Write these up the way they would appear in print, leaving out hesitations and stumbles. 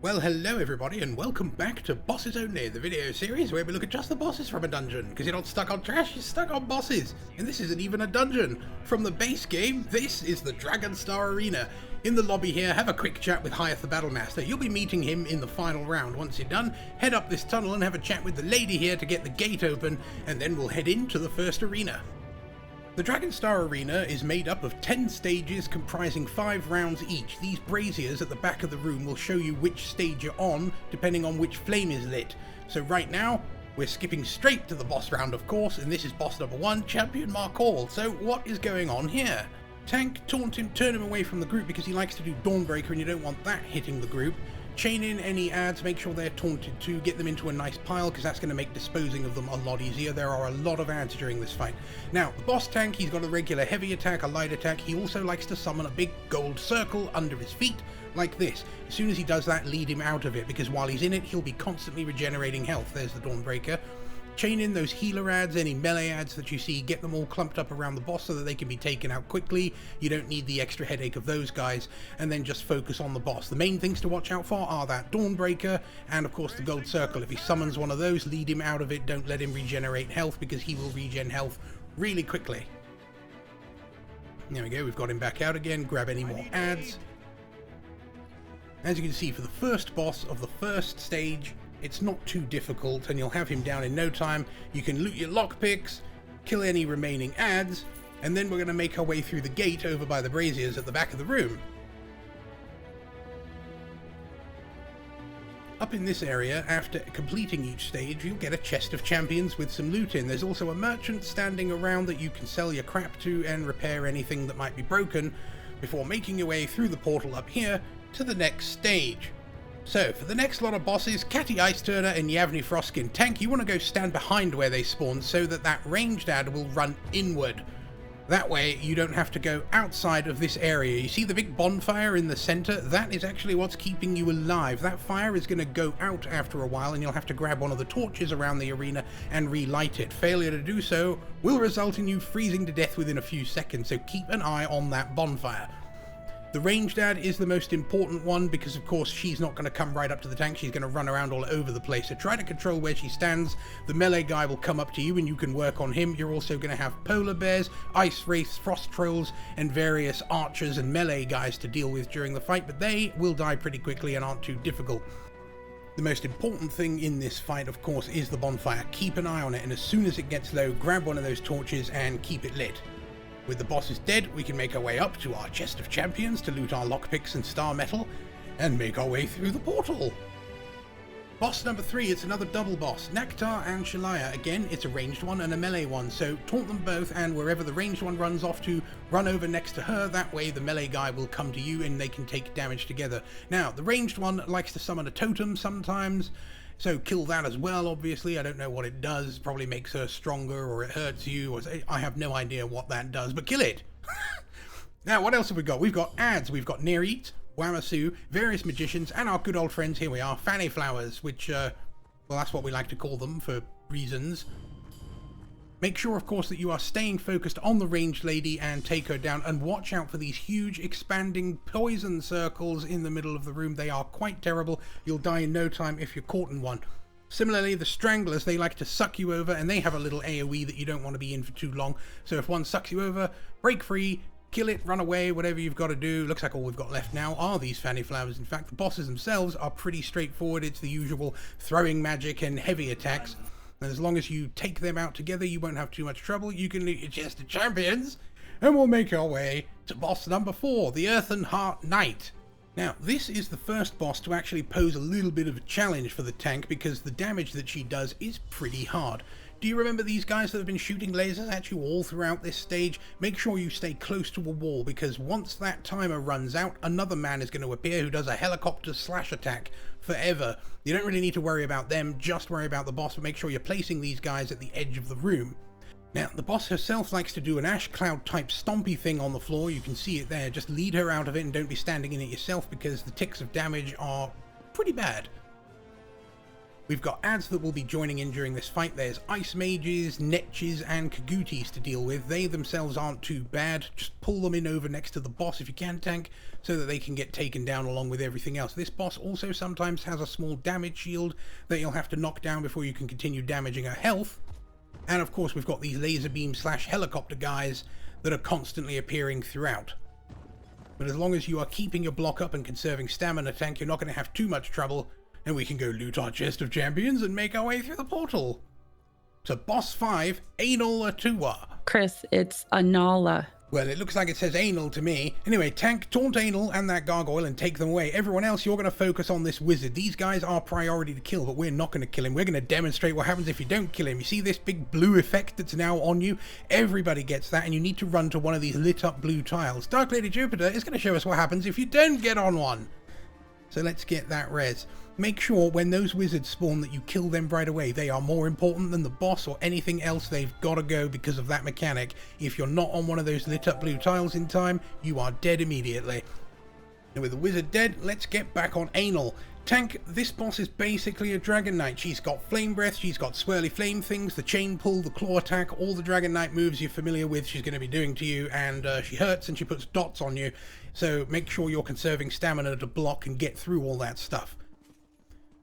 Well, hello everybody, and welcome back to Bosses Only, the video series where we look at just the bosses from a dungeon, because you're not stuck on trash, you're stuck on bosses. And this isn't even a dungeon. From the base game, this is the Dragonstar Arena. In the lobby here, have a quick chat with Hiath the Battlemaster. You'll be meeting him in the final round. Once you're done, head up this tunnel and have a chat with the lady here to get the gate open, and then we'll head into the first arena. The Dragonstar Arena is made up of 10 stages comprising 5 rounds each. These braziers at the back of the room will show you which stage you're on, depending on which flame is lit. So right now, we're skipping straight to the boss round, of course, and this is boss number 1, Champion Marcauld. So what is going on here? Tank, taunt him, turn him away from the group because he likes to do Dawnbreaker and you don't want that hitting the group. Chain in any ads, make sure they're taunted too, get them into a nice pile because that's going to make disposing of them a lot easier. There are a lot of ads during this fight. Now, the boss tank, he's got a regular heavy attack, a light attack. He also likes to summon a big gold circle under his feet, like this. As soon as he does that, lead him out of it, because while he's in it, he'll be constantly regenerating health. There's the Dawnbreaker. Chain in those healer ads, any melee ads that you see, get them all clumped up around the boss so that they can be taken out quickly. You don't need the extra headache of those guys, and then just focus on the boss. The main things to watch out for are that Dawnbreaker and of course the gold circle. If he summons one of those, lead him out of it, don't let him regenerate health because he will regen health really quickly. There we go, we've got him back out again, grab any more ads. As you can see, for the first boss of the first stage, it's not too difficult and you'll have him down in no time. You can loot your lockpicks, kill any remaining ads, and then we're going to make our way through the gate over by the braziers at the back of the room. Up in this area, after completing each stage, you'll get a chest of champions with some loot in. There's also a merchant standing around that you can sell your crap to and repair anything that might be broken before making your way through the portal up here to the next stage. So, for the next lot of bosses, Katti Iceturner and Yavni Froskin Tank, you want to go stand behind where they spawn so that that ranged ad will run inward. That way, you don't have to go outside of this area. You see the big bonfire in the center? That is actually what's keeping you alive. That fire is going to go out after a while and you'll have to grab one of the torches around the arena and relight it. Failure to do so will result in you freezing to death within a few seconds, so keep an eye on that bonfire. The ranged ad is the most important one because of course she's not going to come right up to the tank, she's going to run around all over the place, so try to control where she stands. The melee guy will come up to you and you can work on him. You're also going to have polar bears, ice wraiths, frost trolls and various archers and melee guys to deal with during the fight, but they will die pretty quickly and aren't too difficult. The most important thing in this fight of course is the bonfire. Keep an eye on it and as soon as it gets low, grab one of those torches and keep it lit. With the bosses dead, we can make our way up to our chest of champions to loot our lockpicks and star metal, and make our way through the portal. Boss number 3, it's another double boss, 𝕃𝕀𝕂𝔼 and Shilia. Again, it's a ranged one and a melee one, so taunt them both, and wherever the ranged one runs off to, run over next to her. That way the melee guy will come to you and they can take damage together. Now, the ranged one likes to summon a totem sometimes, so kill that as well, obviously. I don't know what it does. Probably makes her stronger, or it hurts you, or I have no idea what that does, but kill it! Now, what else have we got? We've got ads, we've got 𝕊𝕐𝕗, 𝕊𝕌𝔹𝕊𝕂𝕼, various magicians, and our good old friends, here we are, fanny flowers, which, well, that's what we like to call them for reasons. Make sure, of course, that you are staying focused on the ranged lady and take her down, and watch out for these huge expanding poison circles in the middle of the room. They are quite terrible. You'll die in no time if you're caught in one. Similarly, the stranglers, they like to suck you over, and they have a little AoE that you don't want to be in for too long. So if one sucks you over, break free, kill it, run away, whatever you've got to do. Looks like all we've got left now are these fanny flowers. In fact, the bosses themselves are pretty straightforward. It's the usual throwing magic and heavy attacks. And as long as you take them out together, you won't have too much trouble. You can loot your chest of champions, and we'll make our way to boss number 4, the Earthen Heart Knight. Now, this is the first boss to actually pose a little bit of a challenge for the tank because the damage that she does is pretty hard. Do you remember these guys that have been shooting lasers at you all throughout this stage? Make sure you stay close to a wall because once that timer runs out, another man is going to appear who does a helicopter slash attack forever. You don't really need to worry about them, just worry about the boss, but make sure you're placing these guys at the edge of the room. Now, the boss herself likes to do an ash cloud type stompy thing on the floor. You can see it there. Just lead her out of it and don't be standing in it yourself because the ticks of damage are pretty bad. We've got ads that will be joining in during this fight. There's Ice Mages, 𝕊𝕊𝕋𝒆 and 𝕃𝕀𝕂𝔼 to deal with. They themselves aren't too bad. Just pull them in over next to the boss if you can, tank, so that they can get taken down along with everything else. This boss also sometimes has a small damage shield that you'll have to knock down before you can continue damaging her health. And of course we've got these laser beam / helicopter guys that are constantly appearing throughout. But as long as you are keeping your block up and conserving stamina, tank, you're not going to have too much trouble. And we can go loot our chest of champions and make our way through the portal to boss 5, 𝕊𝕌𝔹𝕊ℎ𝥿. Chris, it's 𝕊𝕌𝔹𝕊ℎ. Well, it looks like it says anal to me. Anyway, tank, taunt 𝕊𝕌𝔹 and that gargoyle and take them away. Everyone else, you're going to focus on this wizard. These guys are priority to kill, but we're not going to kill him. We're going to demonstrate what happens if you don't kill him. You see this big blue effect that's now on you? Everybody gets that, and you need to run to one of these lit up blue tiles. Dark Lady Jupiter is going to show us what happens if you don't get on one. So let's get that res. Make sure when those wizards spawn that you kill them right away. They are more important than the boss or anything else. They've got to go because of that mechanic. If you're not on one of those lit up blue tiles in time, you are dead immediately. And with the wizard dead, let's get back on 𝕊𝕌𝔹𝕊. Tank, this boss is basically a Dragon Knight. She's got flame breath, she's got swirly flame things, the chain pull, the claw attack, all the Dragon Knight moves you're familiar with she's going to be doing to you, and she hurts and she puts dots on you. So make sure you're conserving stamina to block and get through all that stuff.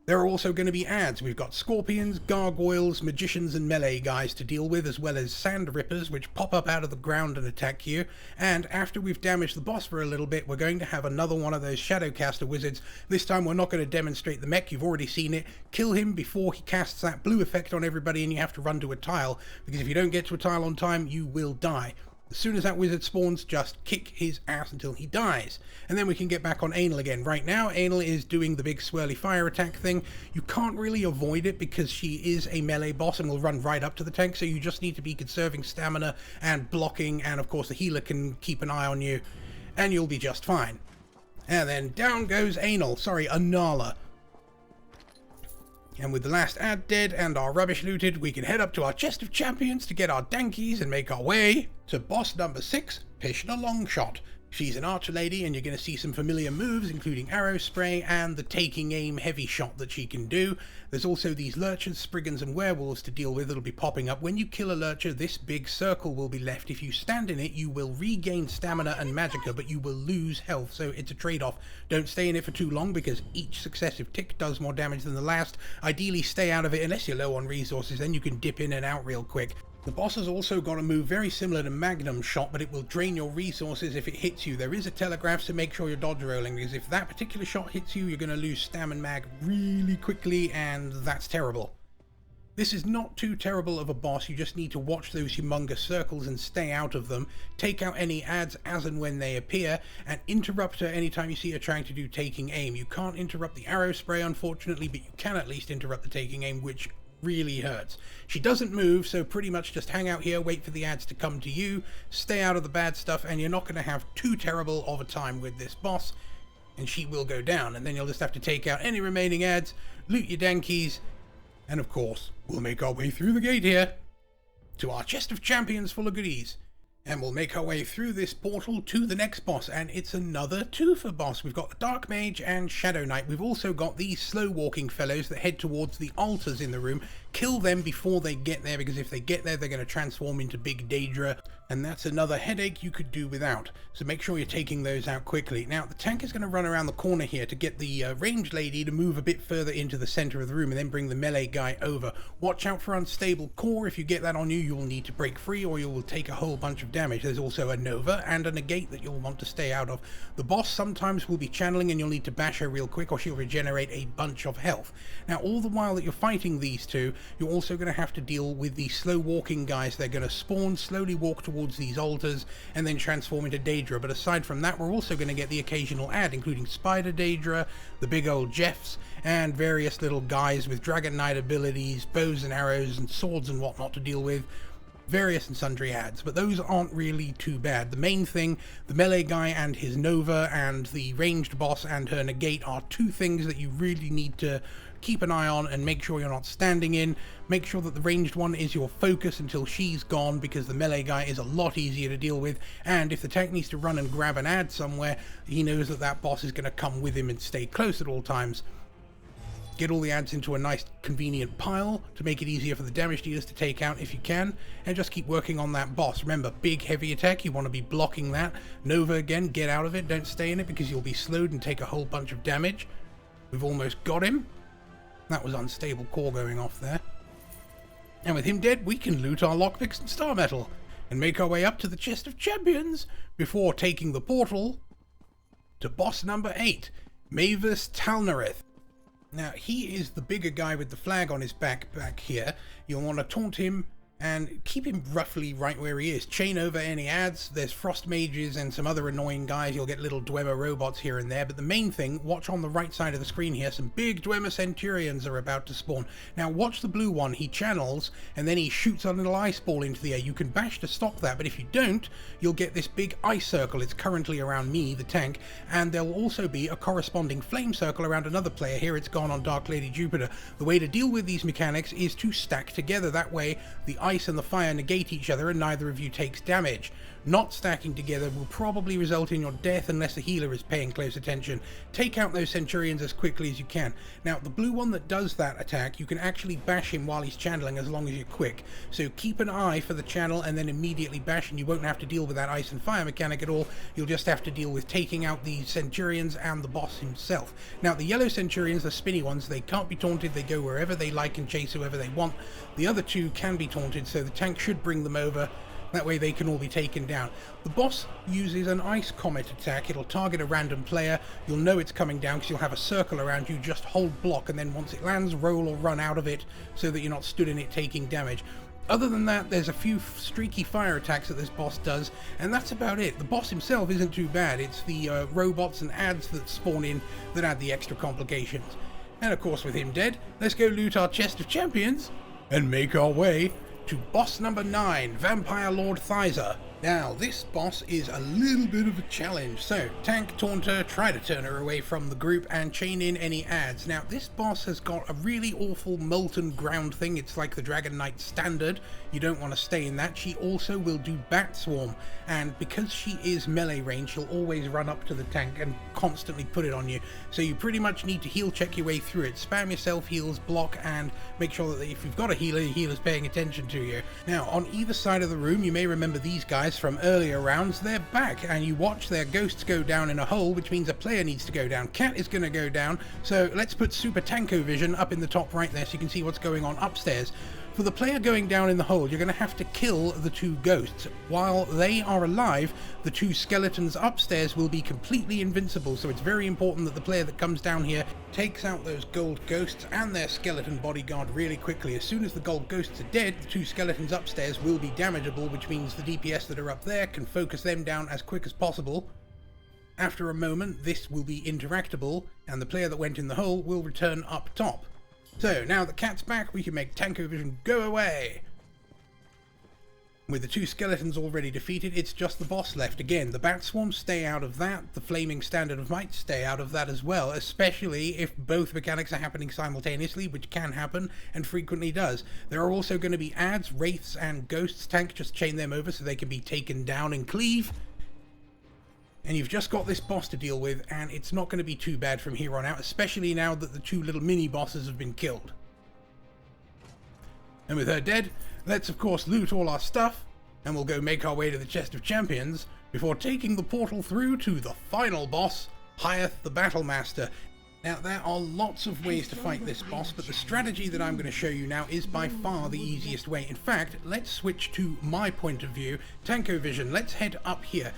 There are also going to be ads. We've got scorpions, gargoyles, magicians and melee guys to deal with, as well as sand rippers which pop up out of the ground and attack you. And after we've damaged the boss for a little bit, we're going to have another one of those Shadowcaster wizards. This time we're not going to demonstrate the mech, you've already seen it. Kill him before he casts that blue effect on everybody and you have to run to a tile, because if you don't get to a tile on time, you will die. As soon as that wizard spawns, just kick his ass until he dies. And then we can get back on 𝕊𝕌𝔹𝕊 again. Right now, 𝕊𝕌𝔹𝕊 is doing the big swirly fire attack thing. You can't really avoid it because she is a melee boss and will run right up to the tank, so you just need to be conserving stamina and blocking, and of course the healer can keep an eye on you, and you'll be just fine. And then down goes 𝕊𝕌𝔹𝕊. And with the last ad dead and our rubbish looted, we can head up to our chest of champions to get our dankies and make our way to boss number 6, Pishna Longshot. She's an archer lady and you're going to see some familiar moves, including arrow spray and the taking aim heavy shot that she can do. There's also these lurchers, spriggans and werewolves to deal with that'll be popping up. When you kill a lurcher, this big circle will be left. If you stand in it, you will regain stamina and magicka, but you will lose health, so it's a trade-off. Don't stay in it for too long because each successive tick does more damage than the last. Ideally stay out of it unless you're low on resources, then you can dip in and out real quick. The boss has also got a move very similar to Magnum Shot, but it will drain your resources if it hits you. There is a telegraph, so make sure you're dodge rolling, because if that particular shot hits you, you're going to lose stam and mag really quickly, and that's terrible. This is not too terrible of a boss, you just need to watch those humongous circles and stay out of them, take out any ads as and when they appear, and interrupt her anytime you see her trying to do taking aim. You can't interrupt the arrow spray unfortunately, but you can at least interrupt the taking aim, which really hurts. She doesn't move, so pretty much just hang out here, wait for the ads to come to you, stay out of the bad stuff, and you're not going to have too terrible of a time with this boss, and she will go down, and then you'll just have to take out any remaining ads, loot your dankies, and of course, we'll make our way through the gate here to our chest of champions full of goodies. And we'll make our way through this portal to the next boss, and it's another twofer boss. We've got the Dark Mage and Shadow Knight. We've also got these slow walking fellows that head towards the altars in the room. Kill them before they get there, because if they get there, they're going to transform into big 𝕊𝕌𝕋, and that's another headache you could do without. So make sure you're taking those out quickly. Now, the tank is going to run around the corner here to get the ranged lady to move a bit further into the center of the room and then bring the melee guy over. Watch out for unstable core. If you get that on you, you'll need to break free or you will take a whole bunch of damage. There's also a Nova and a negate that you'll want to stay out of. The boss sometimes will be channeling and you'll need to bash her real quick or she'll regenerate a bunch of health. Now, all the while that you're fighting these two, you're also going to have to deal with the slow walking guys. They're going to spawn, slowly walk towards these altars, and then transform into 𝕊𝕌𝕋. But aside from that, we're also going to get the occasional ad, including Spider 𝕊𝕌𝕋, the big old Jeffs, and various little guys with Dragon Knight abilities, bows and arrows and swords and whatnot to deal with. Various and sundry ads, but those aren't really too bad. The main thing, the melee guy and his Nova, and the ranged boss and her negate are two things that you really need to keep an eye on and make sure you're not standing in. Make sure that the ranged one is your focus until she's gone, because the melee guy is a lot easier to deal with, and if the tank needs to run and grab an ad somewhere, he knows that that boss is going to come with him and stay close at all times. Get all the adds into a nice convenient pile to make it easier for the damage dealers to take out if you can, and just keep working on that boss. Remember, big heavy attack, you want to be blocking that. Nova again, get out of it, don't stay in it because you'll be slowed and take a whole bunch of damage. We've almost got him. That was unstable core going off there. And with him dead, we can loot our lockpicks and star metal and make our way up to the chest of champions before taking the portal to boss number 8, Mavus Talnarith. Now, he is the bigger guy with the flag on his back here. You'll want to taunt him and keep him roughly right where he is. Chain over any adds. There's frost mages and some other annoying guys. You'll get little Dwemer robots here and there, but the main thing, watch on the right side of the screen here, some big Dwemer centurions are about to spawn. Now watch the blue one, he channels and then he shoots a little ice ball into the air. You can bash to stop that, but if you don't, you'll get this big ice circle. It's currently around me, the tank, and there'll also be a corresponding flame circle around another player. Here it's gone on Dark Lady Jupiter. The way to deal with these mechanics is to stack together. That way the ice and the fire negate each other and neither of you takes damage. Not stacking together will probably result in your death unless the healer is paying close attention. Take out those centurions as quickly as you can. Now the blue one that does that attack, you can actually bash him while he's channeling as long as you're quick. So keep an eye for the channel and then immediately bash, and you won't have to deal with that ice and fire mechanic at all. You'll just have to deal with taking out the centurions and the boss himself. Now the yellow centurions, the spinny ones, they can't be taunted. They go wherever they like and chase whoever they want. The other two can be taunted, so the tank should bring them over. That way they can all be taken down. The boss uses an ice comet attack. It'll target a random player. You'll know it's coming down because you'll have a circle around you. Just hold block, and then once it lands, roll or run out of it so that you're not stood in it taking damage. Other than that, there's a few streaky fire attacks that this boss does, and that's about it. The boss himself isn't too bad. It's the robots and adds that spawn in that add the extra complications. And of course, with him dead, let's go loot our chest of champions and make our way to boss number 9, Vampire Lord Thisa. Now, this boss is a little bit of a challenge. So, tank, taunt her, try to turn her away from the group, and chain in any adds. Now, this boss has got a really awful molten ground thing. It's like the Dragon Knight standard. You don't want to stay in that. She also will do Bat Swarm, and because she is melee range, she'll always run up to the tank and constantly put it on you. So you pretty much need to heal check your way through it. Spam yourself heals, block, and make sure that if you've got a healer, your healer's paying attention to you. Now, on either side of the room, you may remember these guys from earlier rounds. They're back, and you watch their ghosts go down in a hole, which means a player needs to go down. Katt is going to go down, so let's put Super Tanko Vision up in the top right there so you can see what's going on upstairs. For the player going down in the hole, you're going to have to kill the two ghosts. While they are alive, the two skeletons upstairs will be completely invincible, so it's very important that the player that comes down here takes out those gold ghosts and their skeleton bodyguard really quickly. As soon as the gold ghosts are dead, the two skeletons upstairs will be damageable, which means the DPS that are up there can focus them down as quick as possible. After a moment, this will be interactable, and the player that went in the hole will return up top. So, now that Katt's back, we can make Tanko Vision go away. With the two skeletons already defeated, it's just the boss left. Again, the Bat Swarms stay out of that, the Flaming Standard of Might stay out of that as well, especially if both mechanics are happening simultaneously, which can happen, and frequently does. There are also going to be adds, wraiths, and ghosts. Tank, just chain them over so they can be taken down and cleave. And you've just got this boss to deal with, and it's not going to be too bad from here on out, especially now that the two little mini-bosses have been killed. And with her dead, let's of course loot all our stuff, and we'll go make our way to the chest of champions, before taking the portal through to the final boss, Hiath the Battlemaster. Now, there are lots of ways to fight this boss, but the strategy that I'm going to show you now is by far the easiest way. In fact, let's switch to my point of view, Tanko Vision. Let's head up here.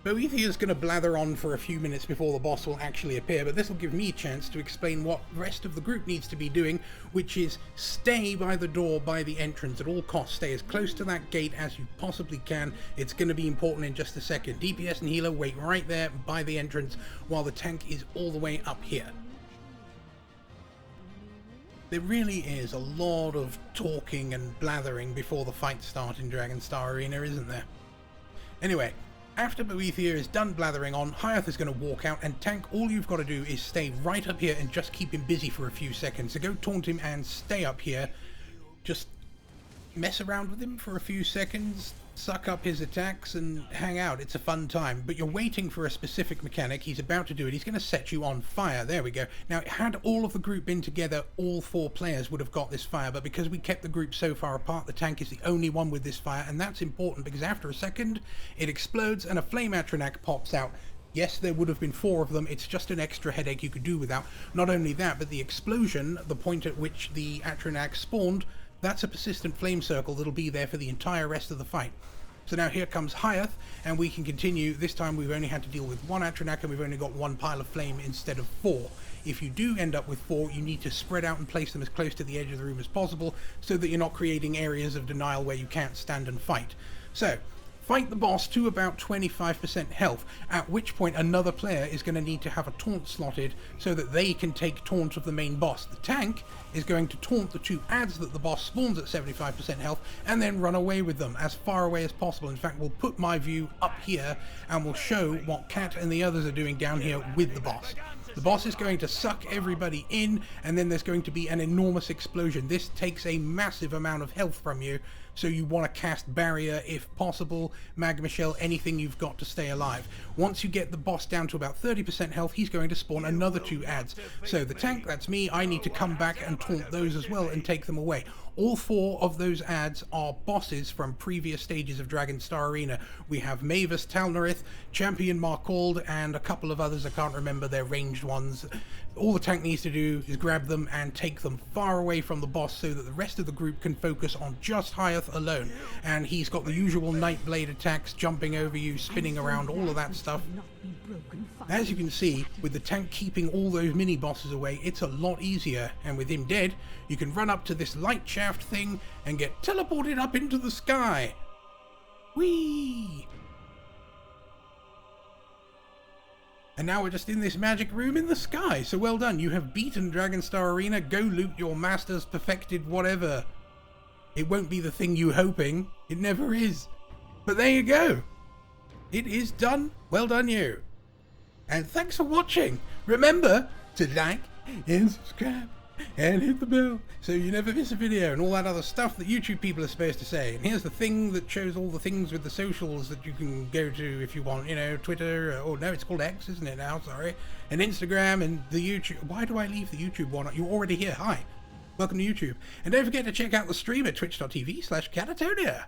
Boethiah is going to blather on for a few minutes before the boss will actually appear, but this will give me a chance to explain what the rest of the group needs to be doing, which is stay by the door, by the entrance at all costs. Stay as close to that gate as you possibly can. It's going to be important in just a second. DPS and healer wait right there by the entrance while the tank is all the way up here. There really is a lot of talking and blathering before the fights start in Dragonstar Arena, isn't there? Anyway, after Boethiah is done blathering on, Hiath is going to walk out, and tank, all you've got to do is stay right up here and just keep him busy for a few seconds. So go taunt him and stay up here. Just mess around with him for a few seconds. suck up his attacks and hang out. It's a fun time, but you're waiting for a specific mechanic. He's about to do it. He's going to set you on fire. There we go. Now, had all of the group been together, all 4 players would have got this fire, but because we kept the group so far apart, the tank is the only one with this fire, and that's important because after a second, it explodes and a flame Atronach pops out. Yes, there would have been 4 of them. It's just an extra headache you could do without. Not only that, but the explosion, the point at which the Atronach spawned, that's a persistent flame circle that'll be there for the entire rest of the fight. So now here comes Hiath, and we can continue. This time we've only had to deal with 1 Atronach, and we've only got 1 pile of flame instead of 4. If you do end up with 4, you need to spread out and place them as close to the edge of the room as possible, so that you're not creating areas of denial where you can't stand and fight. So, fight the boss to about 25% health, at which point another player is going to need to have a taunt slotted so that they can take taunt of the main boss. The tank is going to taunt the 2 adds that the boss spawns at 75% health and then run away with them as far away as possible. In fact, we'll put my view up here and we'll show what Katt and the others are doing down here with the boss. The boss is going to suck everybody in, and then there's going to be an enormous explosion. This takes a massive amount of health from you, so you want to cast Barrier if possible, Magma Shell, anything you've got to stay alive. Once you get the boss down to about 30% health, he's going to spawn another 2 adds. So the tank, that's me, I need to come back and taunt those as well and take them away. All 4 of those adds are bosses from previous stages of Dragonstar Arena. We have Mavus, Talnarith, Champion Marcauld, and a couple of others, I can't remember, they're ranged ones. All the tank needs to do is grab them and take them far away from the boss so that the rest of the group can focus on just Hiath alone. And he's got the usual Night Blade attacks, jumping over you, spinning around, all of that stuff. As you can see, with the tank keeping all those mini-bosses away, it's a lot easier, and with him dead, you can run up to this light shaft thing and get teleported up into the sky. Whee! And now we're just in this magic room in the sky, so well done, you have beaten Dragonstar Arena, go loot your master's perfected whatever. It won't be the thing you're hoping, it never is. But there you go. It is done, well done you. And thanks for watching. Remember to like and subscribe and hit the bell so you never miss a video and all that other stuff that YouTube people are supposed to say. And here's the thing that shows all the things with the socials that you can go to if you want, you know, Twitter, oh no, it's called X, isn't it now, sorry, and Instagram and the YouTube. Why do I leave the YouTube one? You're already here, hi. Welcome to YouTube. And don't forget to check out the stream at twitch.tv/Kattatonia.